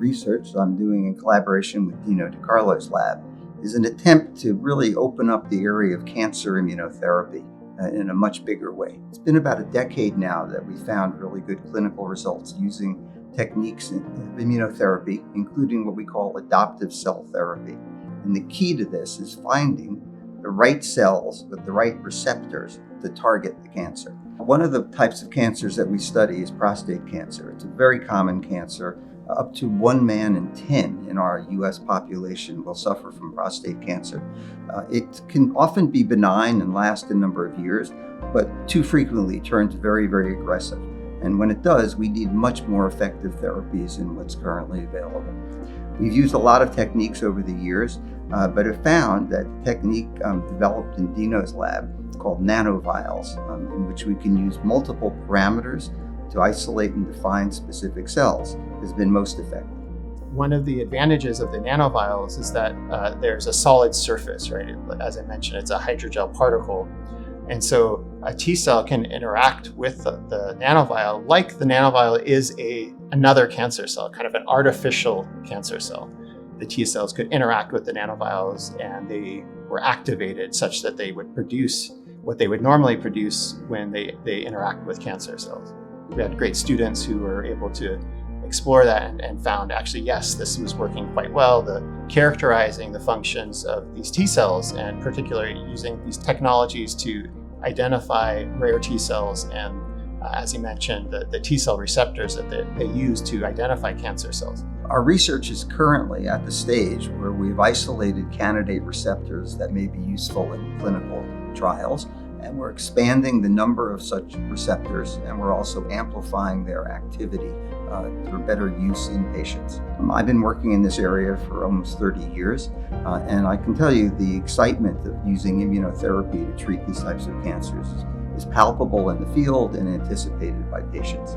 research I'm doing in collaboration with Dino Di Carlo's lab is an attempt to really open up the area of cancer immunotherapy in a much bigger way. It's been about a decade now that we found really good clinical results using techniques in immunotherapy, including what we call adoptive cell therapy. And the key to this is finding the right cells with the right receptors to target the cancer. One of the types of cancers that we study is prostate cancer. It's a very common cancer. Up to 1 man in 10 in our U.S. population will suffer from prostate cancer. It can often be benign and last a number of years, but too frequently turns very, very aggressive. And when it does, we need much more effective therapies than what's currently available. We've used a lot of techniques over the years, but have found that technique developed in Dino's lab called nanovials, in which we can use multiple parameters to isolate and define specific cells, has been most effective. One of the advantages of the nanovials is that there's a solid surface, right? As I mentioned, it's a hydrogel particle. And so a T cell can interact with the nanovial like the nanovial is another cancer cell, kind of an artificial cancer cell. The T cells could interact with the nanovials and they were activated such that they would produce what they would normally produce when they interact with cancer cells. We had great students who were able to explore that and found actually, yes, this was working quite well, characterizing the functions of these T cells and particularly using these technologies to identify rare T cells and, as you mentioned, the T cell receptors that they use to identify cancer cells. Our research is currently at the stage where we've isolated candidate receptors that may be useful in clinical trials, and we're expanding the number of such receptors, and we're also amplifying their activity for better use in patients. I've been working in this area for almost 30 years, and I can tell you the excitement of using immunotherapy to treat these types of cancers is palpable in the field and anticipated by patients.